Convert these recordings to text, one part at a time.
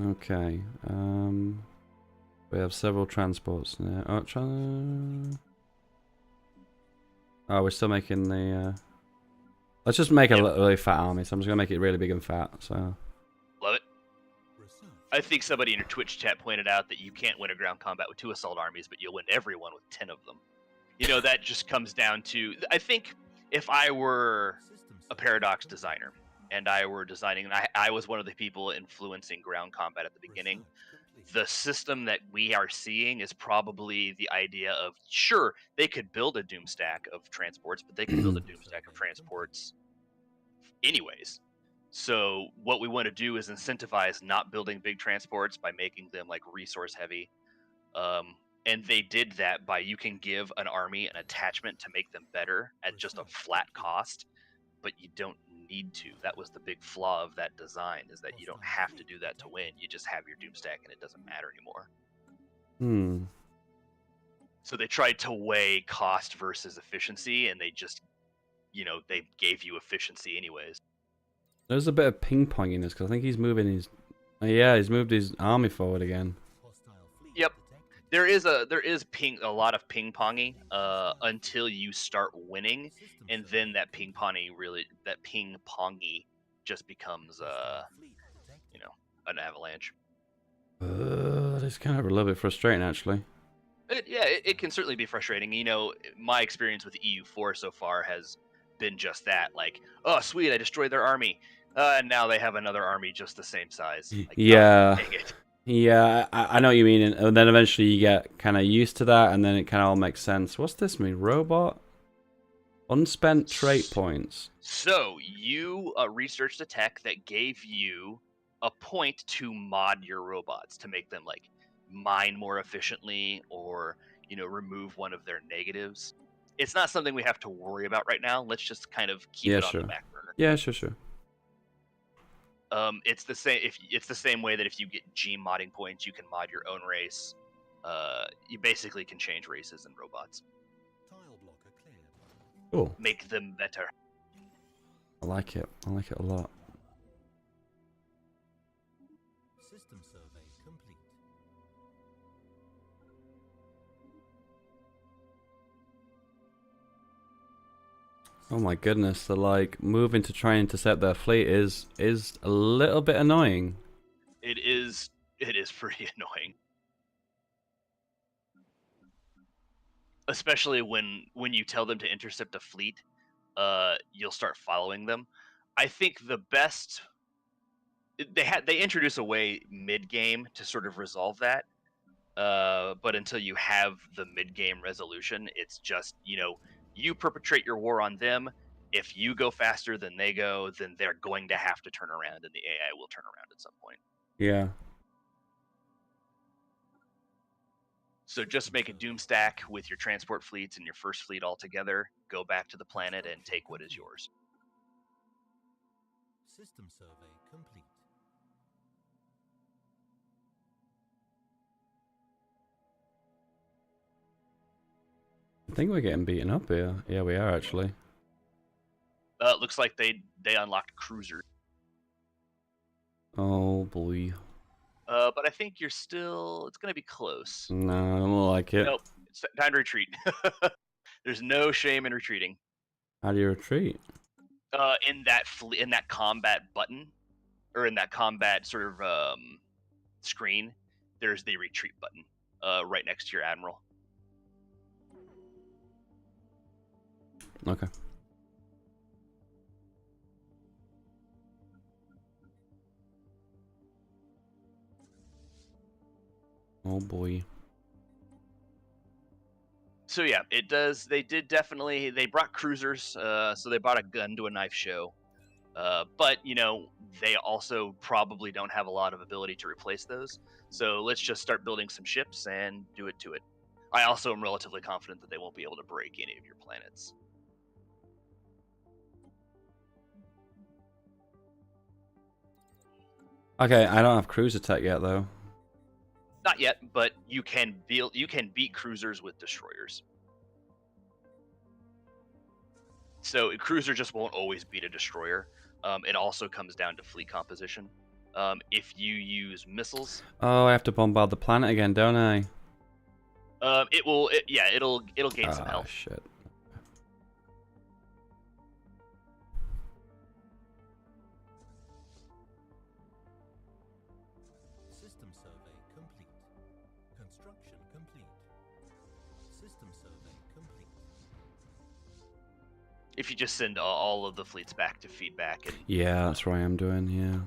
Okay. We have several transports now. Oh, we're still making the. Let's just make a really fat army. So I'm just gonna make it really big and fat. So. Love it. I think somebody in your Twitch chat pointed out that you can't win a ground combat with 2 assault armies, but you'll win everyone with 10 of them. You know, that just comes down to, I think if I were a Paradox designer and I were designing, and I was one of the people influencing ground combat at the beginning, the system that we are seeing is probably the idea of, sure, they could build a doom stack of transports, but they could build a doom stack of transports anyways. So what we want to do is incentivize not building big transports by making them like resource heavy. And they did that by, you can give an army an attachment to make them better at just a flat cost, but you don't need to. That was the big flaw of that design, is that you don't have to do that to win. You just have your doom stack and it doesn't matter anymore. So they tried to weigh cost versus efficiency, and they just, you know, they gave you efficiency anyways. There's a bit of ping pong in this because I think he's moving his. Yeah, he's moved his army forward again. Yep, there is a lot of ping ponging until you start winning, and then that ping pongy just becomes you know, an avalanche. It's kind of a little bit frustrating actually. It can certainly be frustrating. You know, my experience with EU4 so far has been just that. Like, oh sweet, I destroyed their army. And now they have another army just the same size. Like, yeah. Dang it. Yeah, I know what you mean. And then eventually you get kind of used to that, and then it kind of all makes sense. What's this mean? Robot? Unspent trait points. So you researched a tech that gave you a point to mod your robots to make them like mine more efficiently, or, you know, remove one of their negatives. It's not something we have to worry about right now. Let's just kind of keep it on the back burner. Yeah, sure. It's the same. It's the same way that if you get G modding points, you can mod your own race. You basically can change races and robots. Cool. Make them better. I like it. I like it a lot. System survey complete. Oh my goodness, the like moving to try and intercept their fleet is a little bit annoying. It is pretty annoying. Especially when you tell them to intercept a fleet, you'll start following them. I think the best, they introduce a way mid game to sort of resolve that. But until you have the mid game resolution, it's just, you know, you perpetrate your war on them. If you go faster than they go, then they're going to have to turn around, and the AI will turn around at some point. Yeah. So just make a doom stack with your transport fleets and your first fleet all together, go back to the planet and take what is yours. System survey complete. I think we're getting beaten up here. Yeah, we are actually. Looks like they unlocked cruisers. Oh boy. But I think you're still, it's going to be close. No, I don't like it. Nope, it's time to retreat. There's no shame in retreating. How do you retreat? In that combat button, or in that combat sort of screen, there's the retreat button right next to your admiral. Okay. Oh boy. So yeah, it does. They brought cruisers, so they brought a gun to a knife show. But, you know, they also probably don't have a lot of ability to replace those. So let's just start building some ships and do it to it. I also am relatively confident that they won't be able to break any of your planets. Okay, I don't have cruiser tech yet though. Not yet, but you can beat cruisers with destroyers. So a cruiser just won't always beat a destroyer. It also comes down to fleet composition. If you use missiles, Oh, I have to bombard the planet again, don't I? it'll gain some Ah, health. shit. System survey complete. Construction complete. System survey complete. If you just send all of the fleets back to feedback, and Yeah, that's what I am doing, yeah.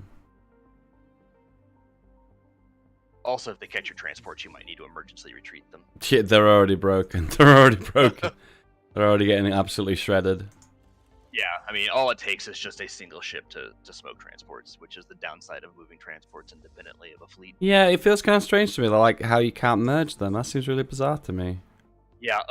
also if they catch your transports, you might need to emergency retreat them. Shit, they're already broken. They're already broken. They're already getting absolutely shredded. Yeah, I mean, all it takes is just a single ship to smoke transports, which is the downside of moving transports independently of a fleet. Yeah, it feels kind of strange to me, like how you can't merge them. That seems really bizarre to me. Yeah,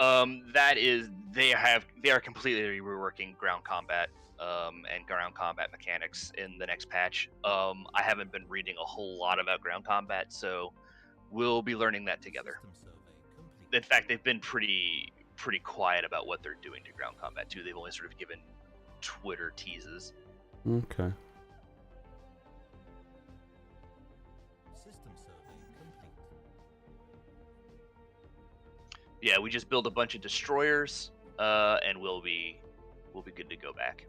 that is they are completely reworking ground combat and ground combat mechanics in the next patch. I haven't been reading a whole lot about ground combat, so we'll be learning that together. System survey complete. In fact, they've been pretty quiet about what they're doing to ground combat too. They've only sort of given Twitter teases. Okay. System survey complete. Yeah, we just build a bunch of destroyers, and we'll be good to go back.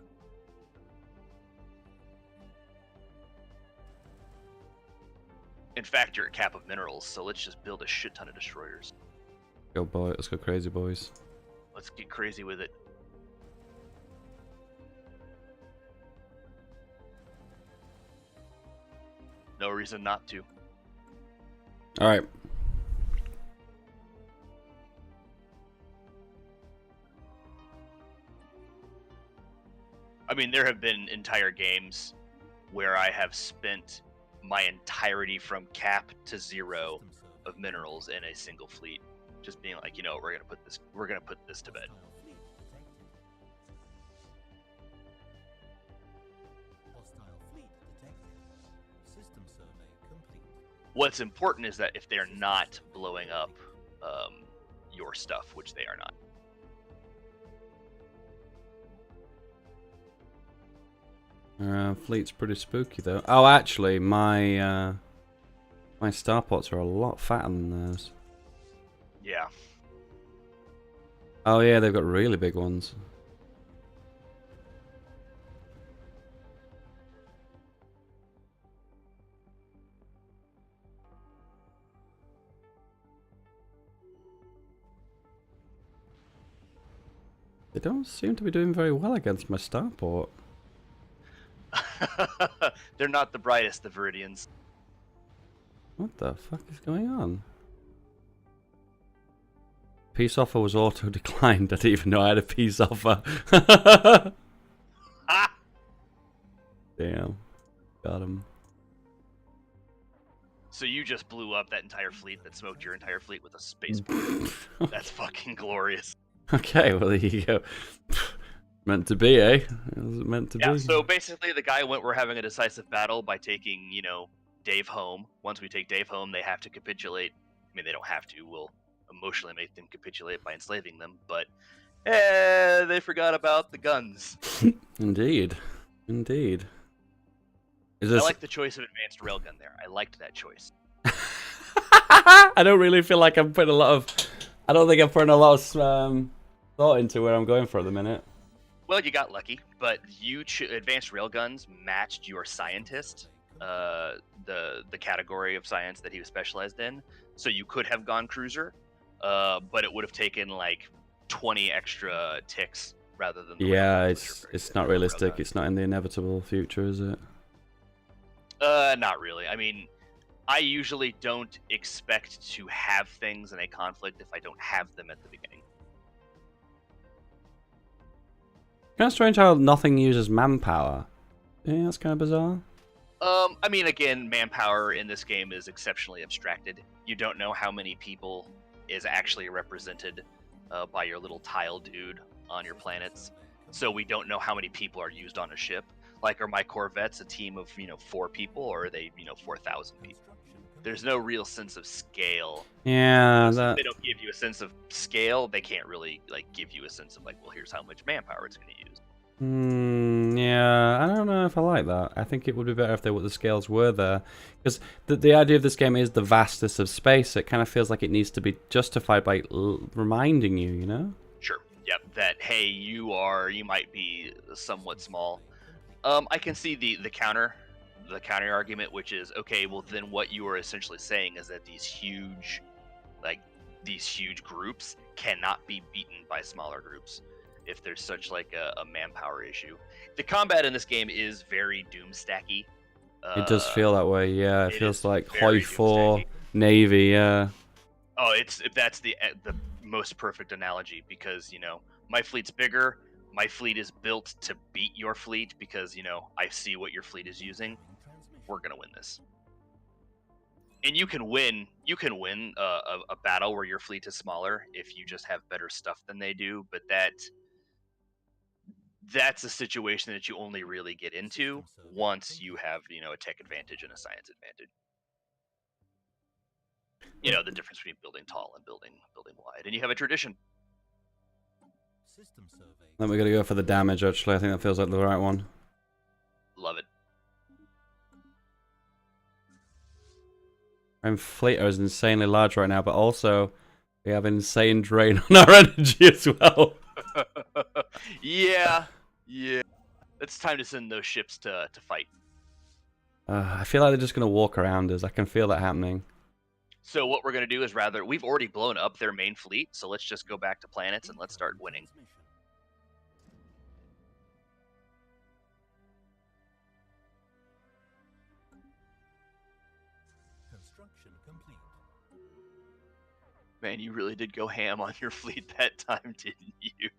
In fact, you're at cap of minerals, so let's just build a shit ton of destroyers. Go boy, let's go crazy, boys. Let's get crazy with it. No reason not to. All right. I mean, there have been entire games where I have spent my entirety from cap to zero System survey. of minerals in a single fleet, just being like, we're gonna put this to bed. Hostile fleet detected. Hostile fleet detected. System survey complete. What's important is that if they're not blowing up your stuff, which they are not. Fleet's pretty spooky though. Oh, actually, my starports are a lot fatter than theirs. Yeah. Oh yeah, they've got really big ones. They don't seem to be doing very well against my starport. They're not the brightest, the Viridians. What the fuck is going on? Peace offer was auto declined. I didn't even know I had a peace offer. Ah! Damn. Got him. So you just blew up that entire fleet that smoked your entire fleet with a spaceport. That's fucking glorious. Okay, well there you go. Meant to be, eh? It was meant to Yeah, be. so basically the guy went, we're having a decisive battle by taking, Dave home. Once we take Dave home, they have to capitulate. I mean, they don't have to. We'll emotionally make them capitulate by enslaving them, but they forgot about the guns. Indeed. Indeed. Is I this... like the choice of advanced railgun there. I liked that choice. I don't really feel like I'm putting a lot of... I don't think I'm putting a lot of thought into where I'm going for at the minute. Well, you got lucky, but advanced railguns matched your scientist, the category of science that he was specialized in. So you could have gone cruiser, but it would have taken like 20 extra ticks rather than. Yeah, it's not realistic. It's not in the inevitable future, is it? Not really. I mean, I usually don't expect to have things in a conflict if I don't have them at the beginning. Kind of strange how nothing uses manpower. Yeah, that's kind of bizarre. I mean, again, manpower in this game is exceptionally abstracted. You don't know how many people is actually represented by your little tile dude on your planets. So we don't know how many people are used on a ship. Like, are my Corvettes a team of, 4 people, or are they, 4,000 people? There's no real sense of scale. Yeah, So that... if they don't give you a sense of scale, they can't really, give you a sense of, well, here's how much manpower it's going to use. Yeah, I don't know if I like that. I think it would be better if the scales were there. Because the idea of this game is the vastness of space. It kind of feels like it needs to be justified by reminding you, you know? Sure. Yep. That hey, you might be somewhat small. I can see the counter argument, which is okay. Well, then what you are essentially saying is that like these huge groups cannot be beaten by smaller groups if there's such like a manpower issue. The combat in this game is very doomstacky. It does feel that way, yeah. It It feels is like Hoi very 4, doomstacky. Navy, yeah. Oh, that's the most perfect analogy because my fleet's bigger. My fleet is built to beat your fleet because I see what your fleet is using. We're gonna win this, and you can win. You can win a battle where your fleet is smaller if you just have better stuff than they do. But that's a situation that you only really get into once you have a tech advantage and a science advantage. The difference between building tall and building wide, and you have a tradition. System survey. Then we're going to go for the damage, actually. I think that feels like the right one. Love it. Our inflator is insanely large right now, but also we have insane drain on our energy as well. Yeah. It's time to send those ships to fight. I feel like they're just going to walk around us. I can feel that happening. So what we're going to do is we've already blown up their main fleet, so let's just go back to planets and let's start winning. Construction complete. Man, you really did go ham on your fleet that time, didn't you?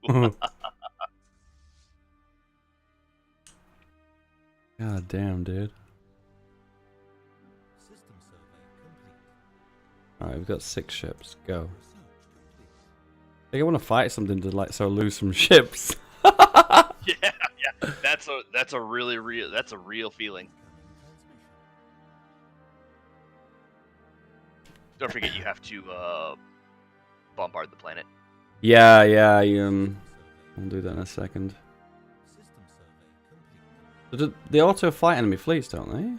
God damn, dude. System survey complete. Alright, we've got 6 ships. Go. Research complete. I think I want to fight something to lose some ships. yeah. That's a really real feeling. Incoming transmission. Don't forget you have to bombard the planet. Yeah, Survey. I'll do that in a second. System survey complete. They auto fight enemy fleets, don't they?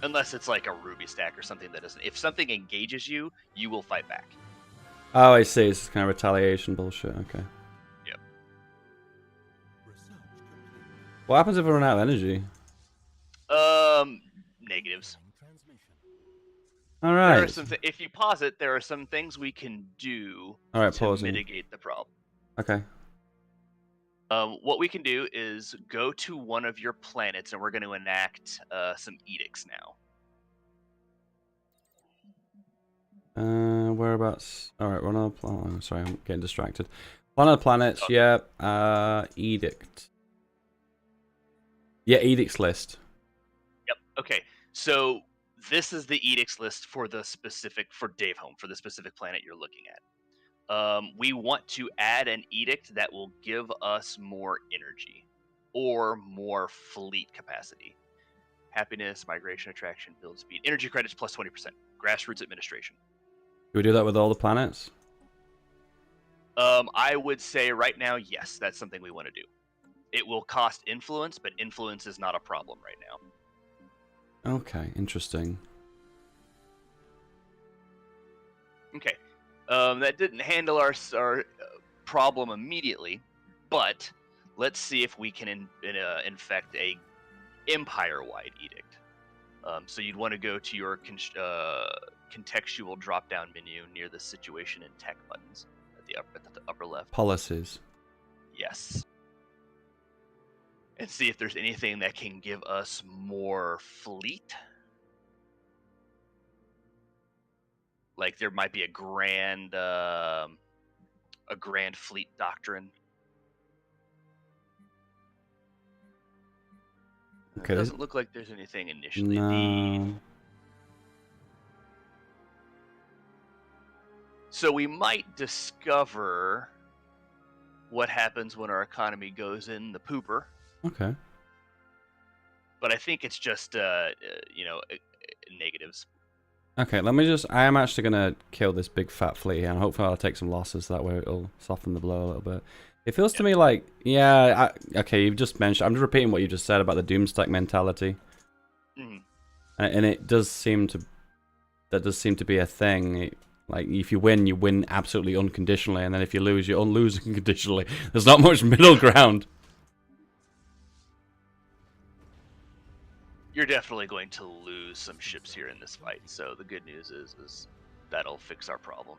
Unless it's like a ruby stack or something that doesn't. If something engages you, you will fight back. Oh, I see. It's kind of retaliation bullshit. Okay. Yep. Research complete. What happens if we run out of energy? Negatives. Incoming transmission. All There right. are some if you pause it, there are some things we can do All right, to pausing. mitigate the problem. Okay. What we can do is go to one of your planets, and we're going to enact some edicts now. Whereabouts? All right, run on. Oh, sorry, I'm getting distracted. One of the planets. Okay. Yeah. Edict. Yeah, edicts list. Yep. Okay. So this is the edicts list for the specific for the specific planet you're looking at. We want to add an edict that will give us more energy or more fleet capacity. Happiness, migration, attraction, build speed, energy credits plus 20%. Grassroots administration. Do we do that with all the planets? I would say right now, yes, that's something we want to do. It will cost influence, but influence is not a problem right now. Okay, interesting. Okay. That didn't handle our problem immediately, but let's see if we can infect a empire-wide edict. So you'd want to go to your contextual drop-down menu near the situation and tech buttons at the upper left. Policies. Yes. And see if there's anything that can give us more fleet. Like there might be a grand fleet doctrine. Okay. It doesn't look like there's anything initially. No. So we might discover what happens when our economy goes in the pooper. Okay. But I think it's just negatives. Okay, let me just... I am actually going to kill this big fat flea here, and hopefully I'll take some losses, so that way it'll soften the blow a little bit. It feels to me like... Yeah, okay, you've just mentioned... I'm just repeating what you just said about the Doomstack mentality. Mhm. And it does seem to... That does seem to be a thing. Like, if you win absolutely unconditionally, and then if you lose, you lose unconditionally. There's not much middle ground. You're definitely going to lose some ships here in this fight. So the good news is that'll fix our problem.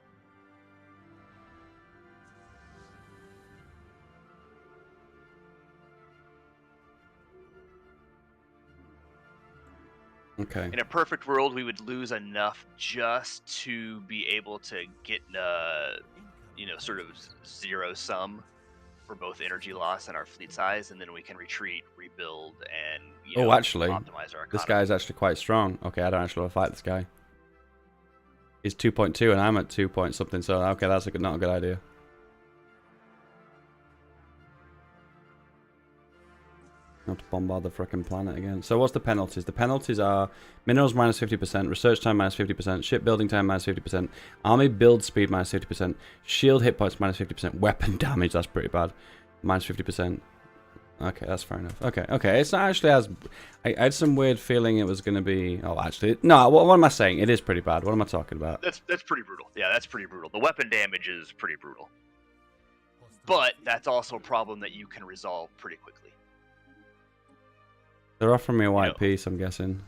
Okay. In a perfect world, we would lose enough just to be able to get, sort of zero sum for both energy loss and our fleet size, and then we can retreat, rebuild, and Actually, optimize our economy. this guy is actually quite strong. Okay, I don't actually want to fight this guy. He's 2.2 and I'm at 2 point something, so okay, that's not a good idea. Have to bombard the frickin' planet again. So what's the penalties? The penalties are minerals minus 50%, research time minus 50%, shipbuilding time minus 50%, army build speed minus 50%, shield hit points minus 50%, weapon damage, that's pretty bad, minus 50%. Okay, that's fair enough. Okay, it's not actually as... I had some weird feeling it was going to be... Oh, actually, no, what am I saying? It is pretty bad. What am I talking about? That's pretty brutal. Yeah, that's pretty brutal. The weapon damage is pretty brutal. But that's also a problem that you can resolve pretty quickly. They're offering me a white piece, I'm guessing.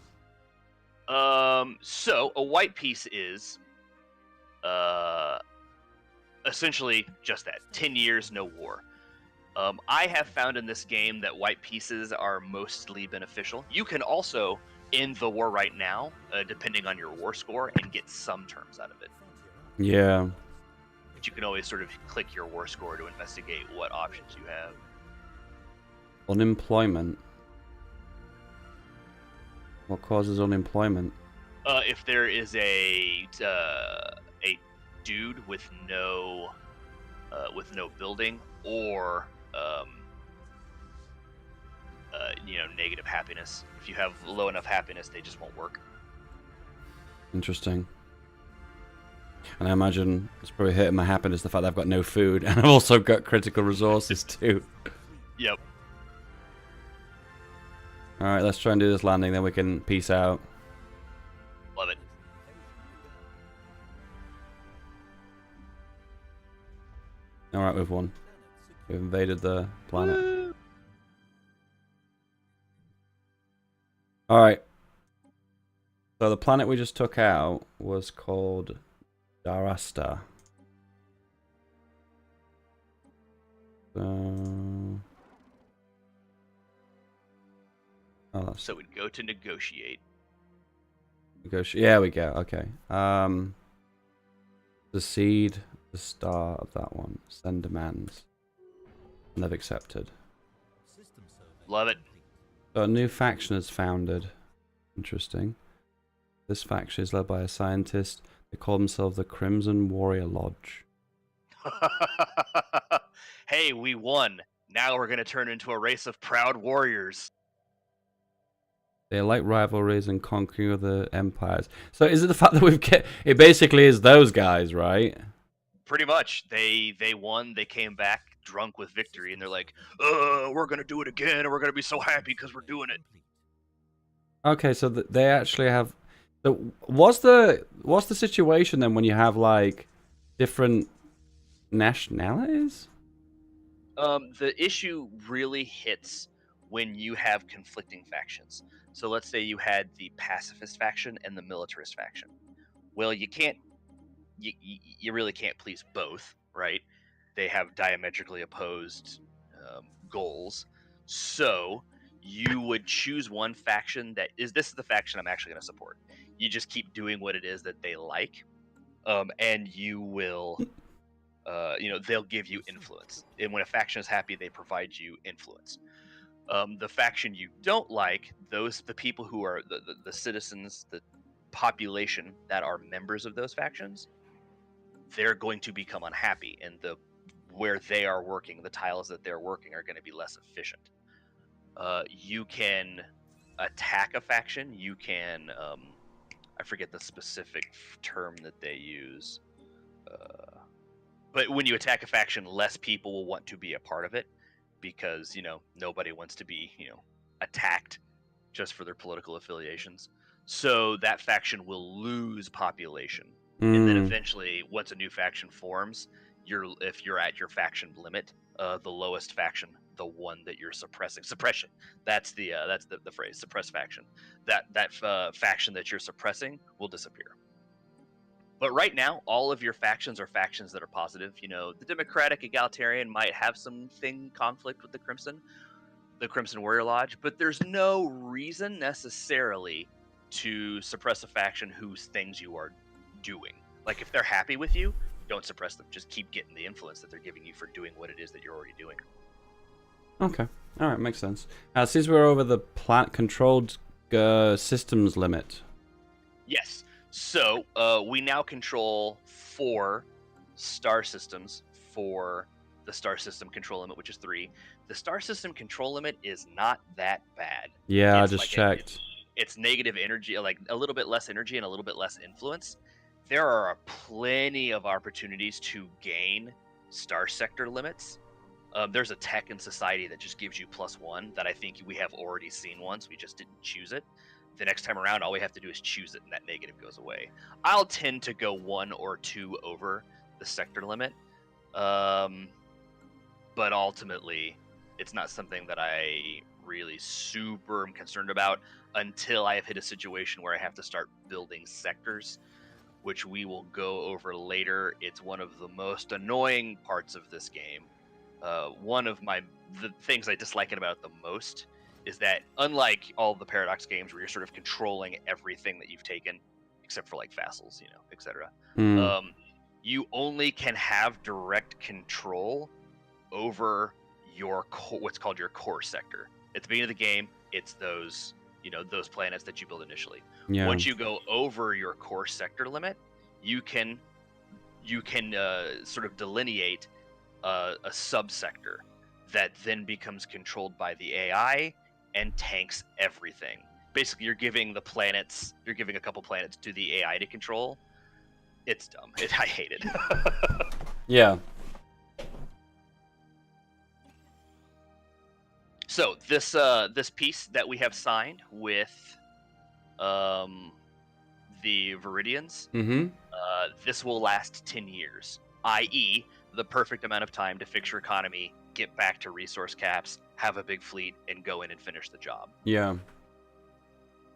So a white piece is essentially just that. 10 years, no war. I have found in this game that white pieces are mostly beneficial. You can also end the war right now, depending on your war score, and get some terms out of it. Yeah. But you can always sort of click your war score to investigate what options you have. Unemployment. What causes unemployment? If there is a dude with no building or negative happiness. If you have low enough happiness, they just won't work. Interesting. And I imagine it's probably hitting my happiness the fact that I've got no food, and I've also got critical resources too. Yep. Alright, let's try and do this landing, then we can peace out. Love it. Alright, we've won. We've invaded the planet. Alright. So the planet we just took out was called Darasta. So we'd go to negotiate. Yeah, we go. Okay. The seed, the star of that one. Send demands. And they've accepted. Love it. So a new faction is founded. Interesting. This faction is led by a scientist. They call themselves the Crimson Warrior Lodge. Hey, we won. Now we're going to turn into a race of proud warriors. They like rivalries and conquering other empires. So is it the fact that we've get... It basically is those guys, right? Pretty much. They won. They came back drunk with victory, and they're like, we're going to do it again, and we're going to be so happy because we're doing it. Okay, so they actually have... So what's the situation then when you have, like, different nationalities? The issue really hits when you have conflicting factions. So let's say you had the pacifist faction and the militarist faction. Well, you really can't please both, right? They have diametrically opposed goals. So you would choose one faction this is the faction I'm actually going to support. You just keep doing what it is that they like, and you will, they'll give you influence. And when a faction is happy, they provide you influence. The faction you don't like, the people who are the citizens, the population that are members of those factions, they're going to become unhappy, and where they are working, the tiles that they're working are going to be less efficient. You can attack a faction. You can, I forget the specific term that they use. But when you attack a faction, less people will want to be a part of it because, nobody wants to be, attacked just for their political affiliations. So that faction will lose population. And then eventually, once a new faction forms, if you're at your faction limit, the lowest faction, the one that you're suppression. That's the phrase, suppress faction. That faction that you're suppressing will disappear. But right now, all of your factions are factions that are positive. The Democratic Egalitarian might have something conflict with the Crimson Warrior Lodge, but there's no reason necessarily to suppress a faction whose things you are doing. Like, if they're happy with you, don't suppress them. Just keep getting the influence that they're giving you for doing what it is that you're already doing. Okay. All right, makes sense. Since we're over the controlled systems limit. Yes. So we now control 4 star systems for the star system control limit, which is 3. The star system control limit is not that bad. Yeah, It's I just checked. It's negative energy, like a little bit less energy and a little bit less influence. There are plenty of opportunities to gain star sector limits. There's a tech in society that just gives you +1 that I think we have already seen once. We just didn't choose it. The next time around, all we have to do is choose it, and that negative goes away. I'll tend to go 1 or 2 over the sector limit, but ultimately, it's not something that I really super am concerned about until I have hit a situation where I have to start building sectors, which we will go over later. It's one of the most annoying parts of this game. One of the things I dislike about it the most is that, unlike all the Paradox games where you're sort of controlling everything that you've taken, except for like vassals, etc., you only can have direct control over your what's called your core sector. At the beginning of the game, it's those planets that you build initially. Yeah. Once you go over your core sector limit, you can sort of delineate a subsector that then becomes controlled by the AI and tanks everything. Basically, you're giving a couple planets to the AI to control. It's dumb. I hate it. Yeah. So this piece that we have signed with the Viridians, this will last 10 years, i.e., the perfect amount of time to fix your economy, get back to resource caps, have a big fleet, and go in and finish the job. Yeah.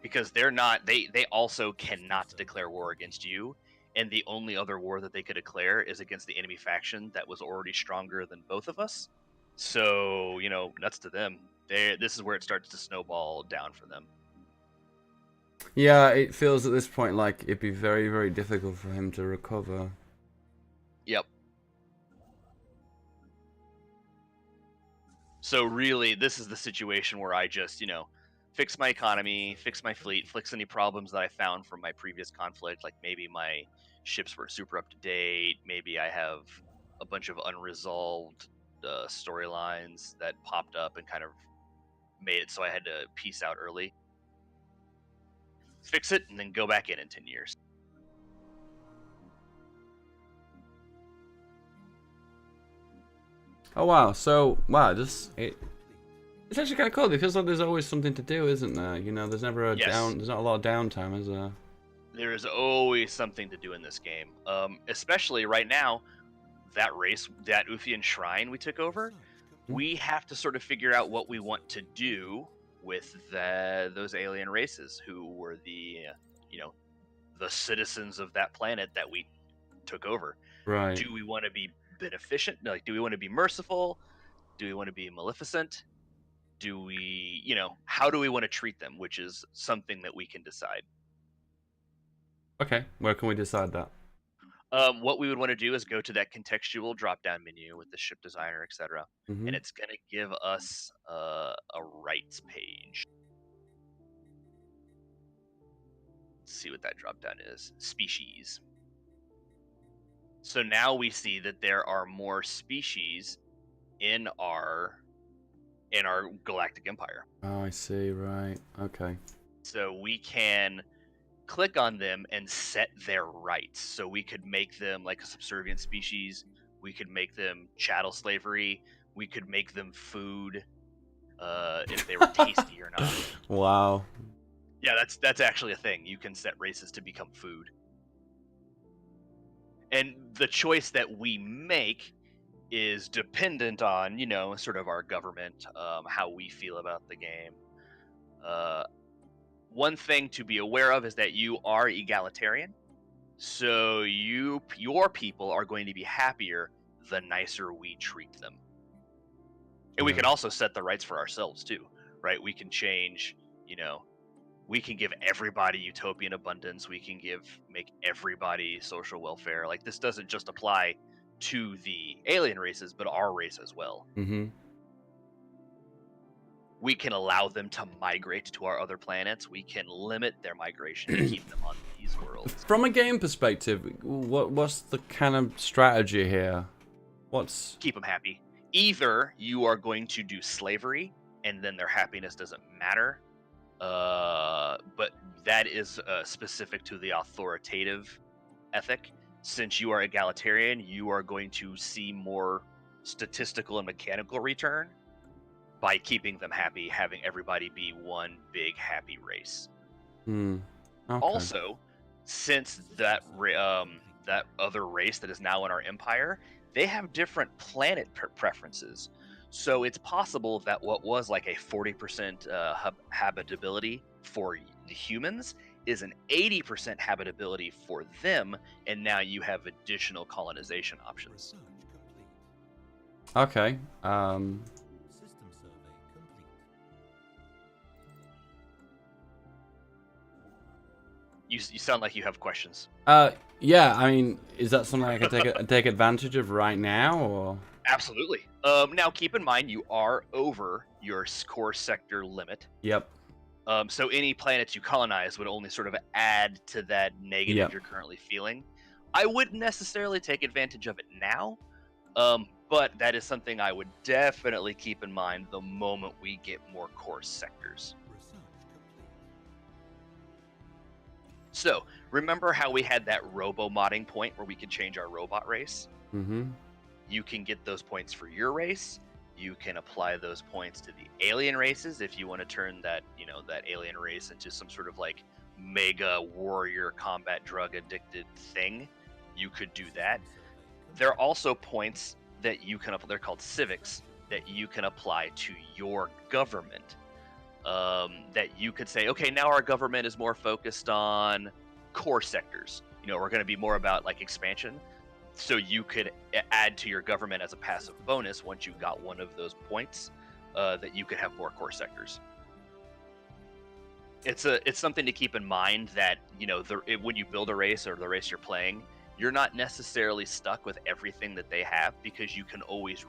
Because they also cannot declare war against you, and the only other war that they could declare is against the enemy faction that was already stronger than both of us. So, nuts to them. This is where it starts to snowball down for them. Yeah, it feels at this point like it'd be very, very difficult for him to recover. Yep. So really, this is the situation where I just, fix my economy, fix my fleet, fix any problems that I found from my previous conflict. Like maybe my ships were super up to date. Maybe I have a bunch of unresolved storylines that popped up and kind of made it so I had to peace out early. Fix it and then go back in 10 years. Oh wow! So wow, it's actually kind of cool. It feels like there's always something to do, isn't there? There's never a There's not a lot of downtime, is there? There is always something to do in this game. Especially right now, that Uthian Shrine we took over. We have to sort of figure out what we want to do with those alien races who were the citizens of that planet that we took over. Right. Do we want to be beneficent? Like, do we want to be merciful? Do we want to be maleficent? Do we, how do we want to treat them? Which is something that we can decide. Okay, where can we decide that? What we would want to do is go to that contextual drop-down menu with the ship designer, etc., and it's going to give us a rights page. Let's see what that drop-down is. Species. So now we see that there are more species in our galactic empire. Oh, I see. Right. Okay. So we can click on them and set their rights. So we could make them like a subservient species. We could make them chattel slavery. We could make them food, if they were tasty or not. Wow. Yeah, that's actually a thing. You can set races to become food. And the choice that we make is dependent on, sort of our government, how we feel about the game. One thing to be aware of is that you are egalitarian. So your people are going to be happier the nicer we treat them. And we can also set the rights for ourselves too, right? We can change, we can give everybody utopian abundance. We can make everybody social welfare. Like, this doesn't just apply to the alien races, but our race as well. Mm-hmm. We can allow them to migrate to our other planets. We can limit their migration to keep them on these worlds. From a game perspective, what's the kind of strategy here? Keep them happy. Either you are going to do slavery, and then their happiness doesn't matter. But that is specific to the authoritative ethic. Since you are egalitarian, you are going to see more statistical and mechanical return by keeping them happy, having everybody be one big happy race. Okay. Also, since that other race that is now in our empire, they have different planet preferences. So it's possible that what was like a 40% habitability for the humans is an 80% habitability for them, and now you have additional colonization options. Research complete. Okay. System survey complete. You sound like you have questions. Yeah. I mean, is that something I can take advantage of right now, or? Absolutely. Now, keep in mind you are over your core sector limit. Yep. So any planets you colonize would only sort of add to that negative Yep. you're currently feeling. I wouldn't necessarily take advantage of it now, but that is something I would definitely keep in mind the moment we get more core sectors. Research complete. So, remember how we had that robo-modding point where we could change our robot race? Mm-hmm. You can get those points for your race. You can apply those points to the alien races if you want to turn that, that alien race into some sort of like mega warrior combat drug addicted thing. You could do that. There are also points that you can apply. They're called civics that you can apply to your government. That you could say, okay, now our government is more focused on core sectors. We're going to be more about like expansion. So you could add to your government as a passive bonus once you got one of those points, that you could have more core sectors. It's something to keep in mind that when you build a race or the race you're playing, you're not necessarily stuck with everything that they have, because you can always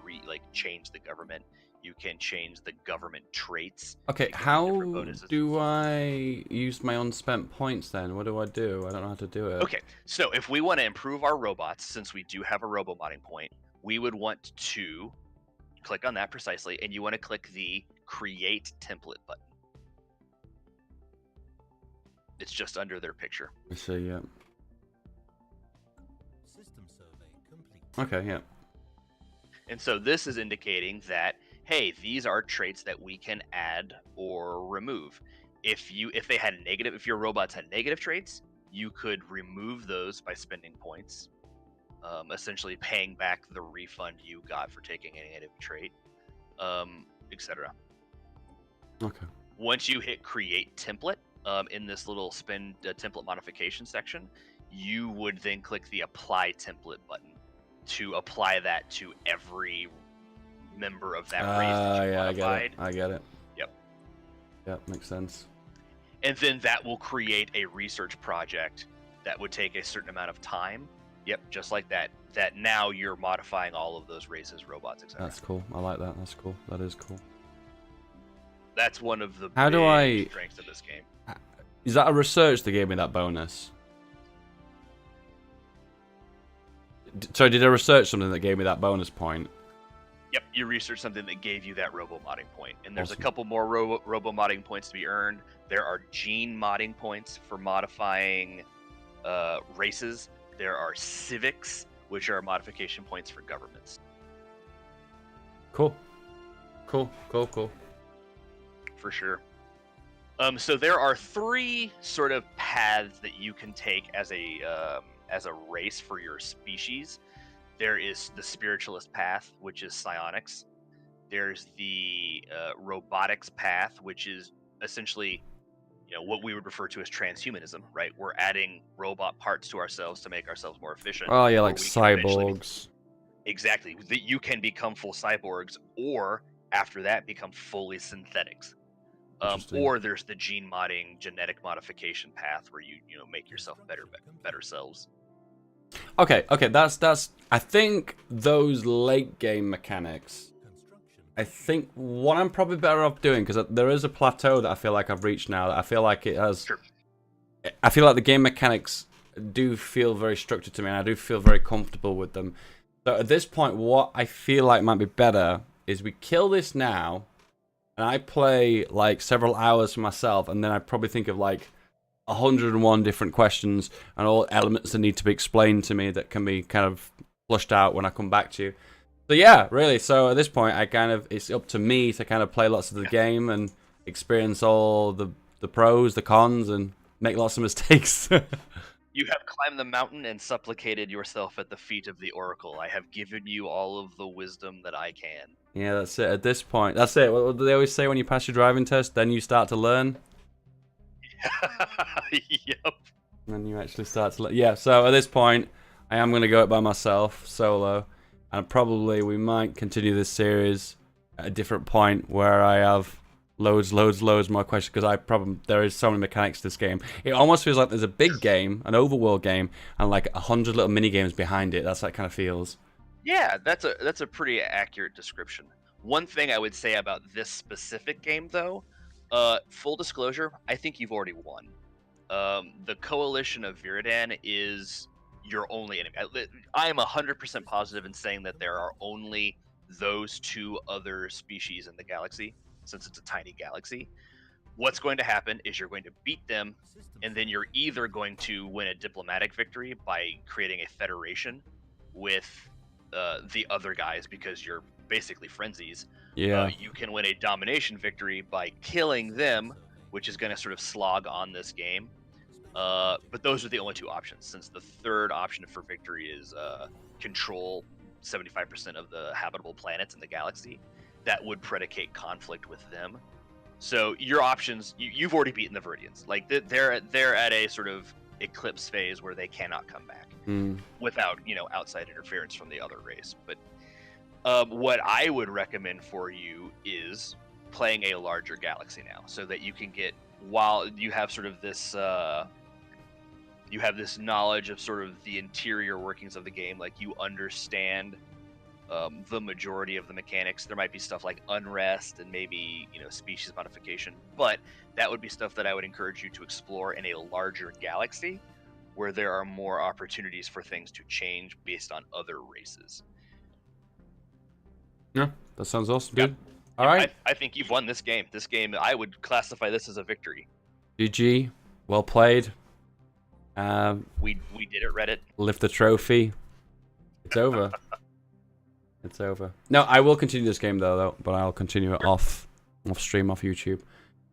change the government. You can change the government traits. Okay, how do I use my unspent points then? What do I do? I don't know how to do it. Okay, so if we want to improve our robots, since we do have a robo-modding point, we would want to click on that precisely, and you want to click the Create Template button. It's just under their picture. I see, yeah. System survey complete. Okay, yeah. And so this is indicating that, hey, these are traits that we can add or remove. If your robots had negative traits, you could remove those by spending points, essentially paying back the refund you got for taking a negative trait, etc. Okay. Once you hit Create Template, in this little spend template modification section, you would then click the Apply Template button to apply that to every member of that race that you modified. I get it. Yep. Yep, makes sense. And then that will create a research project that would take a certain amount of time. Yep, just like that. That now you're modifying all of those races, robots, etc. That's cool. I like that. That's cool. That is cool. That's one of the How do I strengths of this game. Is that a research that gave me that bonus? So did I research something that gave me that bonus point? Yep, you researched something that gave you that robo modding point, and there's Awesome. a couple more robo modding points to be earned. There are gene modding points for modifying races. There are civics, which are modification points for governments. Cool. Cool. For sure. So there are 3 sort of paths that you can take as a race for your species. There is the spiritualist path, which is psionics. There's the robotics path, which is essentially, what we would refer to as transhumanism, right? We're adding robot parts to ourselves to make ourselves more efficient. Oh yeah, or like we can eventually- cyborgs. Exactly. That you can become full cyborgs, or after that, become fully synthetics. Interesting. Or there's the gene modding, genetic modification path, where you make yourself better selves. Okay, that's. I think those late game mechanics. I think what I'm probably better off doing, because there is a plateau that I feel like I've reached now. That I feel like it has. Sure. I feel like the game mechanics do feel very structured to me, and I do feel very comfortable with them. So at this point, what I feel like might be better is we kill this now, and I play like several hours for myself, and then I probably think of like 101 different questions and all elements that need to be explained to me that can be kind of flushed out when I come back to you. So yeah, really. So at this point, it's up to me to kind of play lots of the game and experience all the pros, the cons, and make lots of mistakes. You have climbed the mountain and supplicated yourself at the feet of the oracle. I have given you all of the wisdom that I can. Yeah, that's it. At this point, that's it. What do they always say when you pass your driving test? Then you start to learn. Yep. And then you actually start to learn. Yeah. So at this point, I am going to go it by myself, solo, and probably we might continue this series at a different point where I have loads more questions, because there is so many mechanics to this game. It almost feels like there's a big game, an overworld game, and like 100 little mini games behind it. That's how it kind of feels. Yeah, that's a pretty accurate description. One thing I would say about this specific game, though, full disclosure, I think you've already won. The Coalition of Viridan is your only enemy. I am 100% positive in saying that there are only those 2 other species in the galaxy, since it's a tiny galaxy. What's going to happen is you're going to beat them, and then you're either going to win a diplomatic victory by creating a federation with the other guys, because you're basically frenzies. Yeah. You can win a domination victory by killing them, which is going to sort of slog on this game. But those are the only 2 options, since the third option for victory is control 75% of the habitable planets in the galaxy. That would predicate conflict with them. So your options, you've already beaten the Viridians. Like they're at a sort of eclipse phase where they cannot come back without outside interference from the other race. But what I would recommend for you is playing a larger galaxy now, so that you can get, while you have sort of this knowledge of sort of the interior workings of the game, like you understand the majority of the mechanics. There might be stuff like unrest and maybe species modification, but that would be stuff that I would encourage you to explore in a larger galaxy, where there are more opportunities for things to change based on other races. Yeah, that sounds awesome, dude. Yep. All right. I think you've won this game. This game, I would classify this as a victory. GG. Well played. We did it, Reddit. Lift the trophy. It's over. It's over. No, I will continue this game though, but I'll continue it off stream, off YouTube,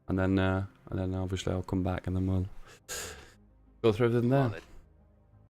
and then obviously I'll come back and then we'll go through everything there. Love it.